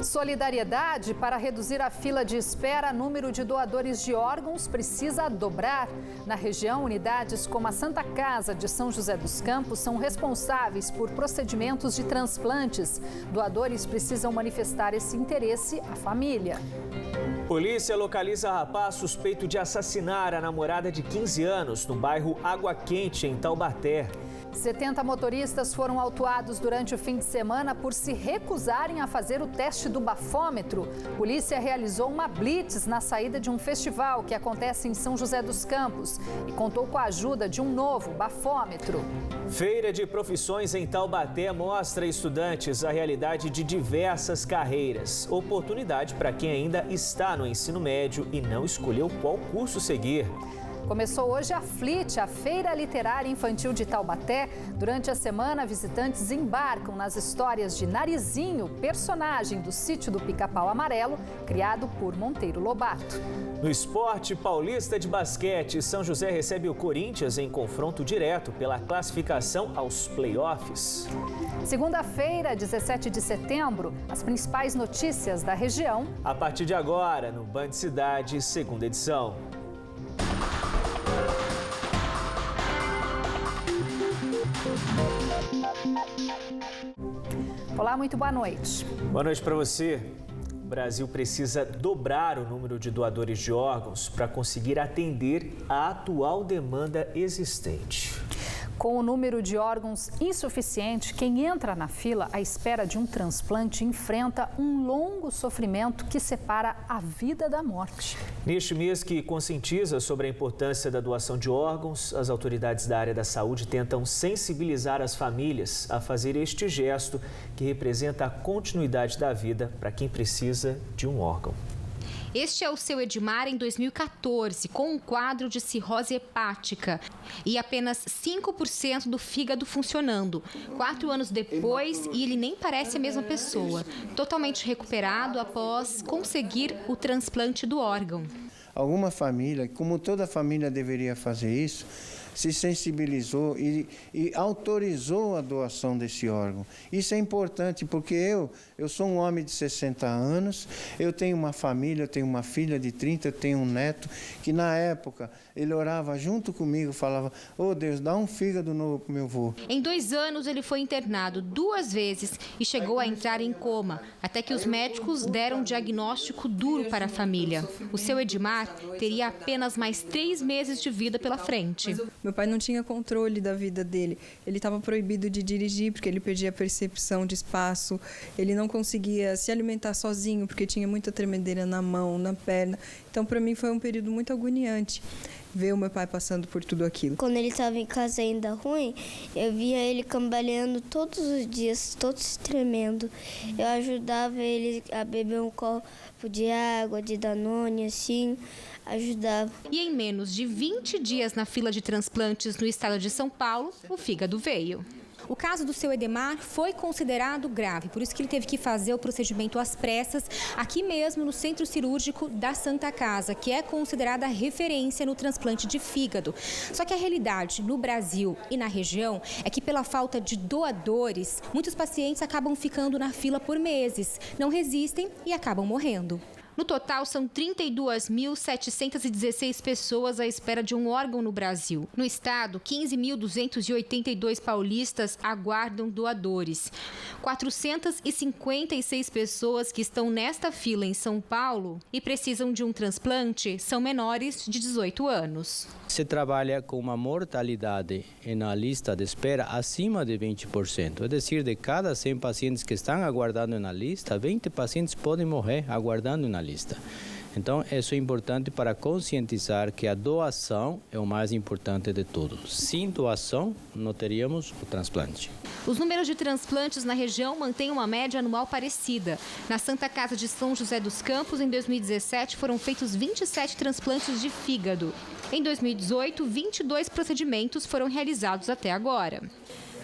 Solidariedade para reduzir a fila de espera. Número de doadores de órgãos precisa dobrar. Na região, unidades como a Santa Casa de São José dos Campos são responsáveis por procedimentos de transplantes. Doadores precisam manifestar esse interesse à família. Polícia localiza rapaz suspeito de assassinar a namorada de 15 anos no bairro Água Quente, em Taubaté. 70 motoristas foram autuados durante o fim de semana por se recusarem a fazer o teste do bafômetro. Polícia realizou uma blitz na saída de um festival que acontece em São José dos Campos e contou com a ajuda de um novo bafômetro. Feira de profissões em Taubaté mostra a estudantes a realidade de diversas carreiras. Oportunidade para quem ainda está no ensino médio e não escolheu qual curso seguir. Começou hoje a FLIT, a Feira Literária Infantil de Taubaté. Durante a semana, visitantes embarcam nas histórias de Narizinho, personagem do Sítio do Pica-Pau Amarelo, criado por Monteiro Lobato. No esporte paulista de basquete, São José recebe o Corinthians em confronto direto pela classificação aos playoffs. Segunda-feira, 17 de setembro, as principais notícias da região. A partir de agora, no Band Cidade, segunda edição. Olá, muito boa noite. Boa noite para você. O Brasil precisa dobrar o número de doadores de órgãos para conseguir atender a atual demanda existente. Com o número de órgãos insuficiente, quem entra na fila à espera de um transplante enfrenta um longo sofrimento que separa a vida da morte. Neste mês que conscientiza sobre a importância da doação de órgãos, as autoridades da área da saúde tentam sensibilizar as famílias a fazer este gesto que representa a continuidade da vida para quem precisa de um órgão. Este é o seu Edmar em 2014, com um quadro de cirrose hepática e apenas 5% do fígado funcionando. 4 anos depois, e ele nem parece a mesma pessoa. Totalmente recuperado após conseguir o transplante do órgão. Alguma família, como toda família deveria fazer isso, se sensibilizou e autorizou a doação desse órgão. Isso é importante porque eu sou um homem de 60 anos, eu tenho uma família, eu tenho uma filha de 30, eu tenho um neto, que na época ele orava junto comigo, falava: "Oh Deus, dá um fígado novo pro meu avô". Em 2 anos ele foi internado 2 vezes e chegou a entrar em coma, até que os médicos deram um diagnóstico duro para a família. O seu Edmar teria apenas mais 3 meses de vida pela frente. Meu pai não tinha controle da vida dele. Ele estava proibido de dirigir porque ele perdia a percepção de espaço. Ele não conseguia se alimentar sozinho porque tinha muita tremedeira na mão, na perna. Então, para mim, foi um período muito agoniante ver o meu pai passando por tudo aquilo. Quando ele estava em casa ainda ruim, eu via ele cambaleando todos os dias, todos tremendo. Eu ajudava ele a beber um copo de água, de Danone, assim, ajudava. E em menos de 20 dias na fila de transplantes no estado de São Paulo, o fígado veio. O caso do seu Edmar foi considerado grave, por isso que ele teve que fazer o procedimento às pressas aqui mesmo no Centro Cirúrgico da Santa Casa, que é considerada referência no transplante de fígado. Só que a realidade no Brasil e na região é que pela falta de doadores, muitos pacientes acabam ficando na fila por meses, não resistem e acabam morrendo. No total, são 32.716 pessoas à espera de um órgão no Brasil. No estado, 15.282 paulistas aguardam doadores. 456 pessoas que estão nesta fila em São Paulo e precisam de um transplante são menores de 18 anos. Se trabalha com uma mortalidade na lista de espera acima de 20%. É decir, de cada 100 pacientes que estão aguardando na lista, 20 pacientes podem morrer aguardando na lista. Então, isso é importante para conscientizar que a doação é o mais importante de tudo. Sem doação, não teríamos o transplante. Os números de transplantes na região mantêm uma média anual parecida. Na Santa Casa de São José dos Campos, em 2017, foram feitos 27 transplantes de fígado. Em 2018, 22 procedimentos foram realizados até agora.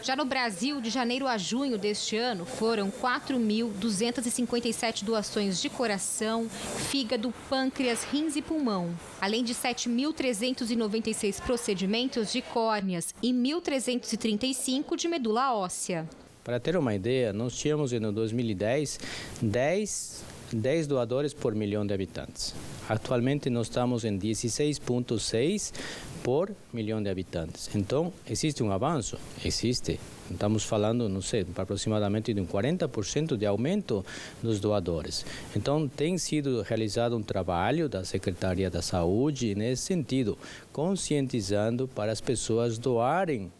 Já no Brasil, de janeiro a junho deste ano, foram 4.257 doações de coração, fígado, pâncreas, rins e pulmão, além de 7.396 procedimentos de córneas e 1.335 de medula óssea. Para ter uma ideia, nós tínhamos em 2010 10 doadores por milhão de habitantes. Atualmente nós estamos em 16,6 por milhão de habitantes. Então, existe um avanço? Existe. Estamos falando, não sei, aproximadamente de um 40% de aumento dos doadores. Então, tem sido realizado um trabalho da Secretaria da Saúde nesse sentido, conscientizando para as pessoas doarem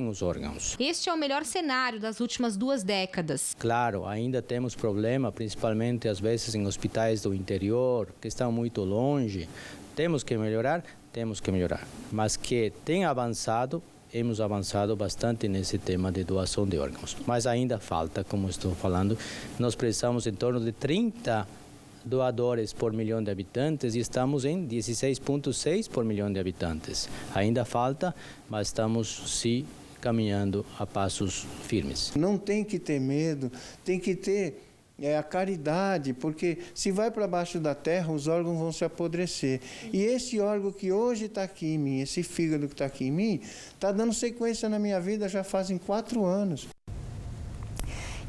os órgãos. Este é o melhor cenário das últimas 2 décadas. Claro, ainda temos problema, principalmente às vezes em hospitais do interior, que estão muito longe. Temos que melhorar, mas que tem avançado, hemos avançado bastante nesse tema de doação de órgãos. Mas ainda falta, como estou falando, nós precisamos em torno de 30 doadores por milhão de habitantes e estamos em 16,6 por milhão de habitantes. Ainda falta, mas estamos sim caminhando a passos firmes. Não tem que ter medo, tem que ter a caridade, porque se vai para baixo da terra, os órgãos vão se apodrecer. E esse órgão que hoje está aqui em mim, esse fígado que está aqui em mim, está dando sequência na minha vida já fazem 4 anos.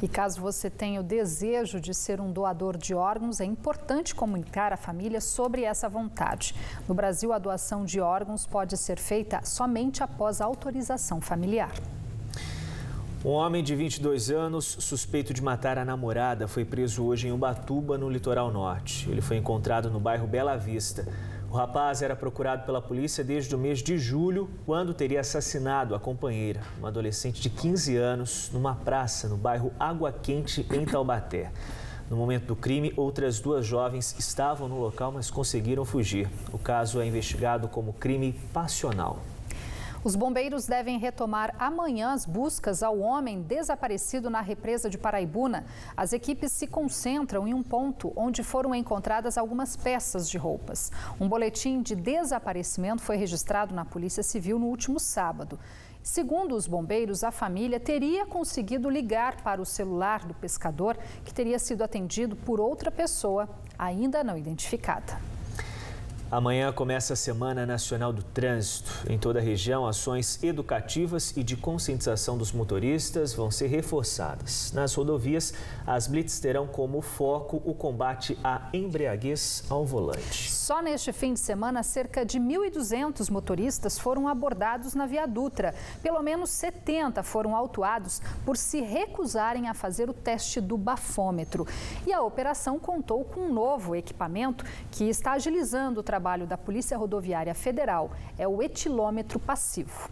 E caso você tenha o desejo de ser um doador de órgãos, é importante comunicar à família sobre essa vontade. No Brasil, a doação de órgãos pode ser feita somente após a autorização familiar. Um homem de 22 anos, suspeito de matar a namorada, foi preso hoje em Ubatuba, no litoral norte. Ele foi encontrado no bairro Bela Vista. O rapaz era procurado pela polícia desde o mês de julho, quando teria assassinado a companheira, uma adolescente de 15 anos, numa praça no bairro Água Quente, em Taubaté. No momento do crime, outras 2 jovens estavam no local, mas conseguiram fugir. O caso é investigado como crime passional. Os bombeiros devem retomar amanhã as buscas ao homem desaparecido na represa de Paraibuna. As equipes se concentram em um ponto onde foram encontradas algumas peças de roupas. Um boletim de desaparecimento foi registrado na Polícia Civil no último sábado. Segundo os bombeiros, a família teria conseguido ligar para o celular do pescador, que teria sido atendido por outra pessoa, ainda não identificada. Amanhã começa a Semana Nacional do Trânsito. Em toda a região, ações educativas e de conscientização dos motoristas vão ser reforçadas. Nas rodovias, as blitz terão como foco o combate à embriaguez ao volante. Só neste fim de semana, cerca de 1.200 motoristas foram abordados na Via Dutra. Pelo menos 70 foram autuados por se recusarem a fazer o teste do bafômetro. E a operação contou com um novo equipamento que está agilizando o trabalho da Polícia Rodoviária Federal, é o etilômetro passivo.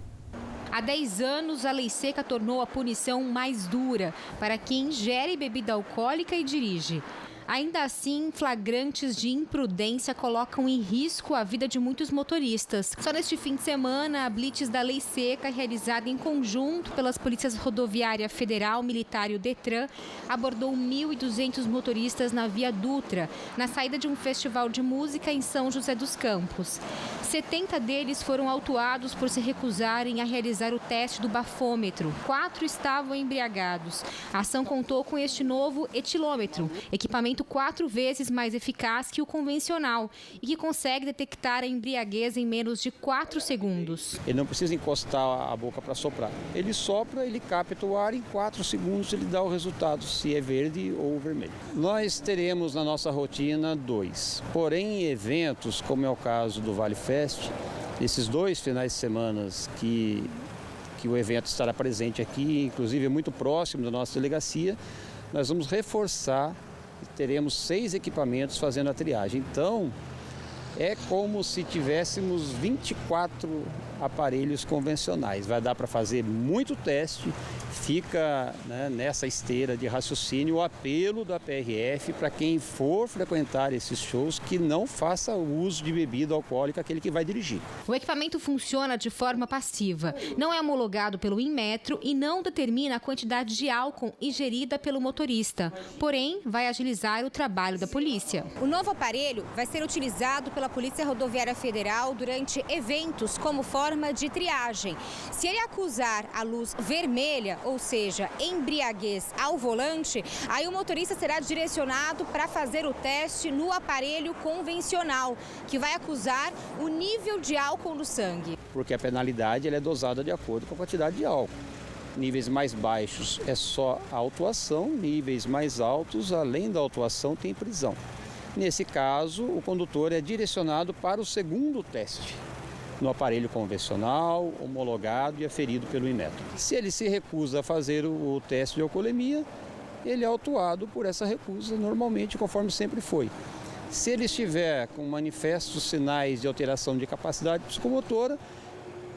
Há 10 anos, a lei seca tornou a punição mais dura para quem ingere bebida alcoólica e dirige. Ainda assim, flagrantes de imprudência colocam em risco a vida de muitos motoristas. Só neste fim de semana, a blitz da Lei Seca, realizada em conjunto pelas Polícias Rodoviária Federal, Militar e o Detran, abordou 1.200 motoristas na Via Dutra, na saída de um festival de música em São José dos Campos. 70 deles foram autuados por se recusarem a realizar o teste do bafômetro. 4 estavam embriagados. A ação contou com este novo etilômetro, equipamento 4 vezes mais eficaz que o convencional e que consegue detectar a embriaguez em menos de 4 segundos. Ele não precisa encostar a boca para soprar. Ele sopra, ele capta o ar, em 4 segundos ele dá o resultado, se é verde ou vermelho. Nós teremos na nossa rotina 2. Porém, em eventos, como é o caso do Vale Fest, esses 2 finais de semana que o evento estará presente aqui, inclusive muito próximo da nossa delegacia, nós vamos reforçar. Teremos 6 equipamentos fazendo a triagem. Então, é como se tivéssemos 24 aparelhos convencionais. Vai dar para fazer muito teste. Fica, né, nessa esteira de raciocínio o apelo da PRF para quem for frequentar esses shows que não faça o uso de bebida alcoólica, aquele que vai dirigir. O equipamento funciona de forma passiva, não é homologado pelo Inmetro e não determina a quantidade de álcool ingerida pelo motorista. Porém, vai agilizar o trabalho da polícia. O novo aparelho vai ser utilizado pela Polícia Rodoviária Federal durante eventos como forma de triagem. Se ele acusar a luz vermelha, ou seja, embriaguez ao volante, aí o motorista será direcionado para fazer o teste no aparelho convencional, que vai acusar o nível de álcool no sangue. Porque a penalidade ela é dosada de acordo com a quantidade de álcool. Níveis mais baixos é só autuação, níveis mais altos, além da autuação, tem prisão. Nesse caso, o condutor é direcionado para o segundo teste, no aparelho convencional, homologado e aferido pelo Inmetro. Se ele se recusa a fazer o teste de alcoolemia, ele é autuado por essa recusa, normalmente, conforme sempre foi. Se ele estiver com manifestos sinais de alteração de capacidade psicomotora,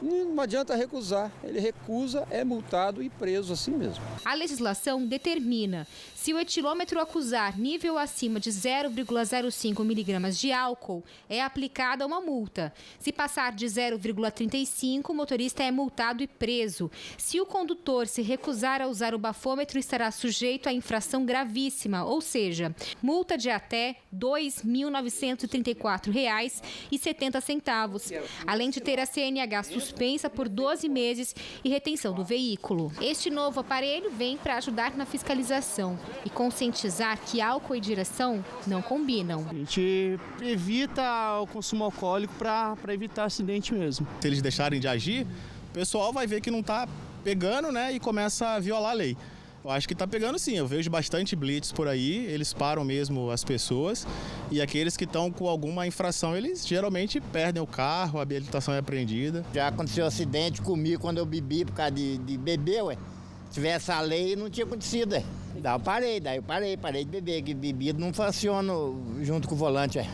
não adianta recusar. Ele recusa, é multado e preso assim mesmo. A legislação determina: se o etilômetro acusar nível acima de 0,05 miligramas de álcool, é aplicada uma multa. Se passar de 0,35, o motorista é multado e preso. Se o condutor se recusar a usar o bafômetro, estará sujeito a infração gravíssima, ou seja, multa de até R$ 2.934,70, além de ter a CNH suspensa por 12 meses e retenção do veículo. Este novo aparelho vem para ajudar na fiscalização e conscientizar que álcool e direção não combinam. A gente evita o consumo alcoólico para evitar acidente mesmo. Se eles deixarem de agir, o pessoal vai ver que não está pegando, né, e começa a violar a lei. Eu acho que está pegando sim, eu vejo bastante blitz por aí, eles param mesmo as pessoas e aqueles que estão com alguma infração, eles geralmente perdem o carro, a habilitação é apreendida. Já aconteceu acidente comigo quando eu bebi por causa de beber, ué. Se tivesse a lei, não tinha acontecido, ué. Daí eu parei de beber, que bebida não funciona junto com o volante, ué.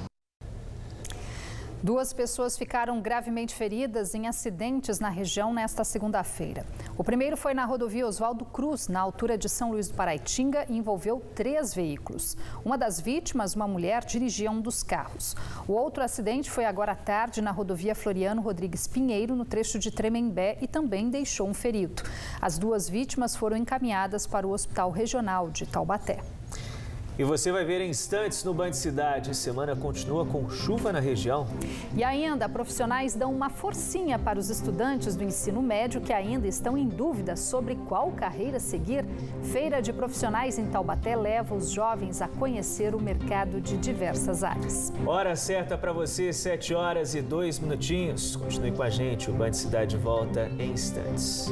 2 pessoas ficaram gravemente feridas em acidentes na região nesta segunda-feira. O primeiro foi na rodovia Oswaldo Cruz, na altura de São Luís do Paraitinga, e envolveu 3 veículos. Uma das vítimas, uma mulher, dirigia um dos carros. O outro acidente foi agora à tarde na rodovia Floriano Rodrigues Pinheiro, no trecho de Tremembé, e também deixou um ferido. As 2 vítimas foram encaminhadas para o Hospital Regional de Taubaté. E você vai ver em instantes no Band Cidade. A semana continua com chuva na região. E ainda, profissionais dão uma forcinha para os estudantes do ensino médio que ainda estão em dúvida sobre qual carreira seguir. Feira de Profissionais em Taubaté leva os jovens a conhecer o mercado de diversas áreas. Hora certa para você, 7h02. Continue com a gente, o Band Cidade volta em instantes.